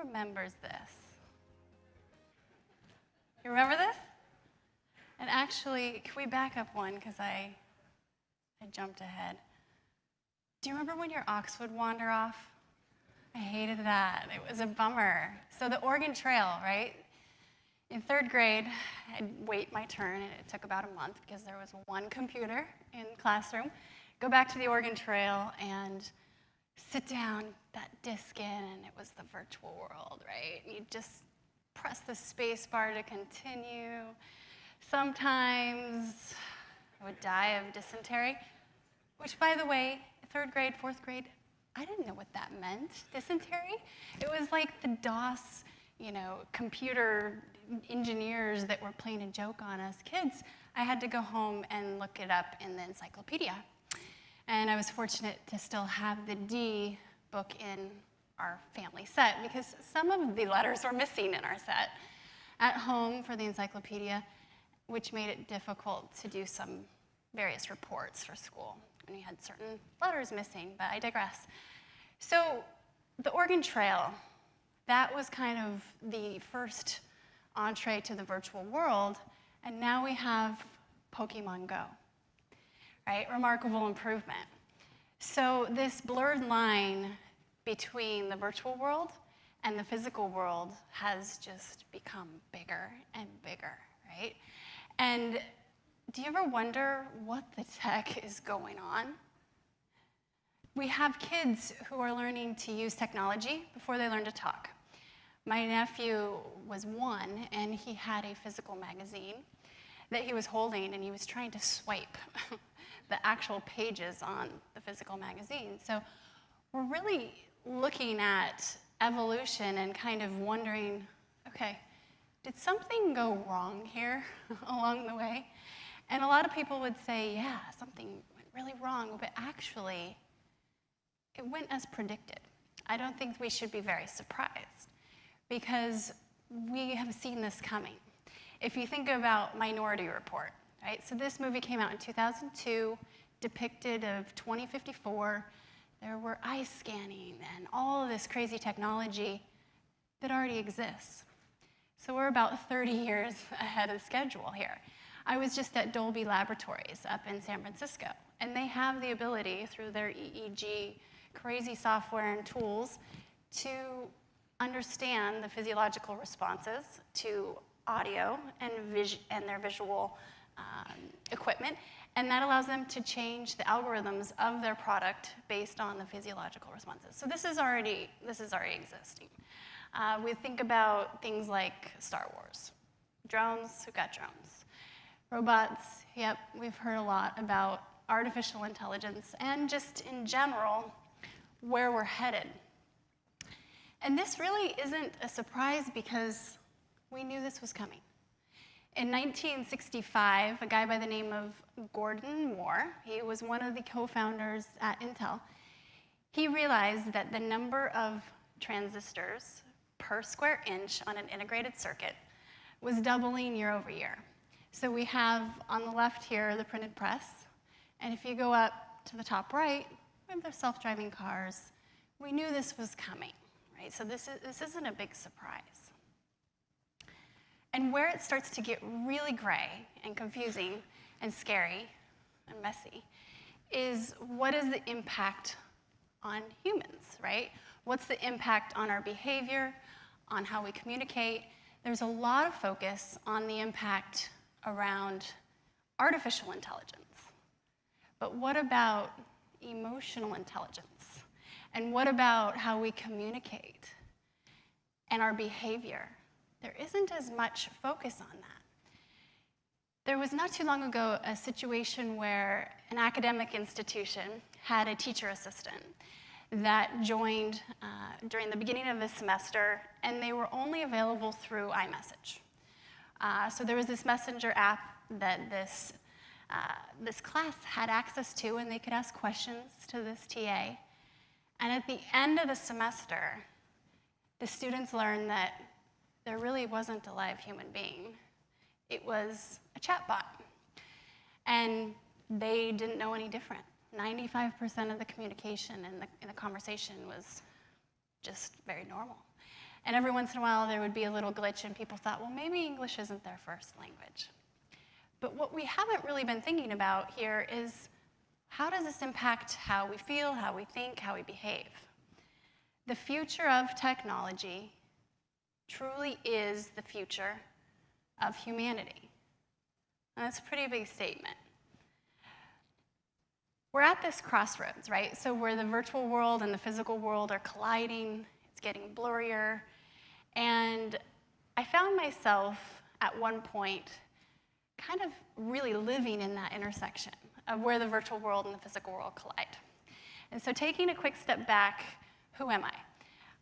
remembers this? You remember this? And actually, can we back up one, because I jumped ahead. Do you remember when your ox would wander off? I hated that. It was a bummer. So the Oregon Trail, right? In 3rd grade, I'd wait my turn, and it took about a month because there was one computer in the classroom. Go back to the Oregon Trail and sit down, that disc in, and it was the virtual world, right? You just press the space bar to continue. Sometimes I would die of dysentery, which, by the way, 3rd grade, 4th grade, I didn't know what that meant, dysentery. It was like the DOS, computer engineers that were playing a joke on us kids. I had to go home and look it up in the encyclopedia. And I was fortunate to still have the D book in our family set, because some of the letters were missing in our set at home for the encyclopedia, which made it difficult to do some various reports for school when we had certain letters missing, but I digress. So the Oregon Trail, that was kind of the first entree to the virtual world, and now we have Pokemon Go, right? Remarkable improvement. So this blurred line between the virtual world and the physical world has just become bigger and bigger, right? And do you ever wonder what the tech is going on? We have kids who are learning to use technology before they learn to talk. My nephew was 1, and he had a physical magazine that he was holding, and he was trying to swipe the actual pages on the physical magazine. So we're really looking at evolution and kind of wondering, okay, did something go wrong here along the way? And a lot of people would say, yeah, something went really wrong, but actually, it went as predicted. I don't think we should be very surprised, because we have seen this coming. If you think about Minority Report, right? So this movie came out in 2002, depicted of 2054. There were eye scanning and all of this crazy technology that already exists. So we're about 30 years ahead of schedule here. I was just at Dolby Laboratories up in San Francisco, and they have the ability through their EEG crazy software and tools to understand the physiological responses to audio and their visual equipment, and that allows them to change the algorithms of their product based on the physiological responses. So this is already existing. We think about things like Star Wars. Drones, who got drones? Robots, yep, we've heard a lot about artificial intelligence and just in general where we're headed. And this really isn't a surprise, because we knew this was coming. In 1965, a guy by the name of Gordon Moore, he was one of the co-founders at Intel, he realized that the number of transistors per square inch on an integrated circuit was doubling year over year. So we have on the left here the printed press, and if you go up to the top right, we have the self-driving cars. We knew this was coming, right? So this isn't a big surprise. And where it starts to get really gray and confusing and scary and messy is, what is the impact on humans, right? What's the impact on our behavior, on how we communicate? There's a lot of focus on the impact around artificial intelligence. But what about emotional intelligence? And what about how we communicate and our behavior? There isn't as much focus on that. There was not too long ago a situation where an academic institution had a teacher assistant that joined during the beginning of the semester, and they were only available through iMessage. So there was this messenger app that this class had access to, and they could ask questions to this TA. And at the end of the semester, the students learned that there really wasn't a live human being. It was a chatbot. And they didn't know any different. 95% of the communication and the conversation was just very normal. And every once in a while, there would be a little glitch, and people thought, well, maybe English isn't their first language. But what we haven't really been thinking about here is, how does this impact how we feel, how we think, how we behave? The future of technology truly is the future of humanity. And that's a pretty big statement. We're at this crossroads, right? So where the virtual world and the physical world are colliding, it's getting blurrier. And I found myself at one point kind of really living in that intersection of where the virtual world and the physical world collide. And so taking a quick step back, who am I?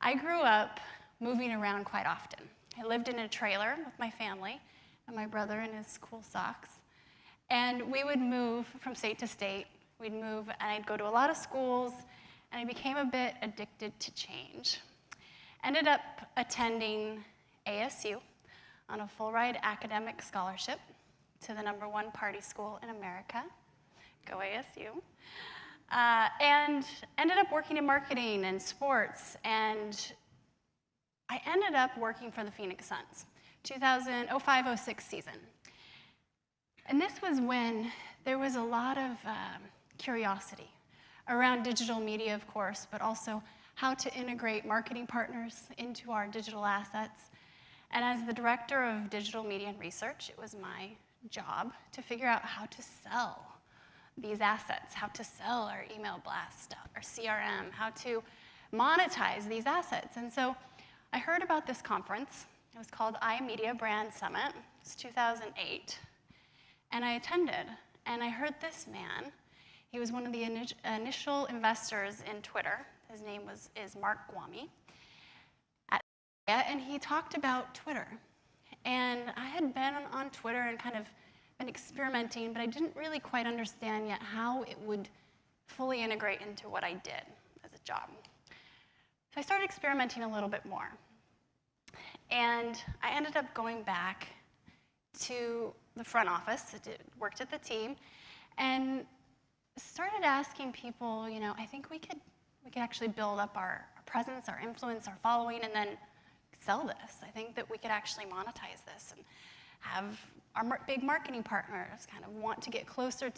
I grew up moving around quite often. I lived in a trailer with my family and my brother in his cool socks. And we would move from state to state. We'd move, and I'd go to a lot of schools, and I became a bit addicted to change. Ended up attending ASU on a full-ride academic scholarship to the #1 party school in America. Go ASU. And ended up working in marketing and sports, and I ended up working for the Phoenix Suns, 2005-06 season. And this was when there was a lot of curiosity around digital media, of course, but also how to integrate marketing partners into our digital assets. And as the director of digital media and research, it was my job to figure out how to sell these assets, how to sell our email blast, our CRM, how to monetize these assets. And so I heard about this conference. It was called iMedia Brand Summit. It was 2008. And I attended, and I heard this man. He was one of the initial investors in Twitter. His name is Mark Gwami. And he talked about Twitter. And I had been on Twitter and kind of been experimenting, but I didn't really quite understand yet how it would fully integrate into what I did as a job. So I started experimenting a little bit more. And I ended up going back to the front office, worked at the team, and started asking people, I think we could actually build up our presence, our influence, our following, and then sell this. I think that we could actually monetize this and have our big marketing partners kind of want to get closer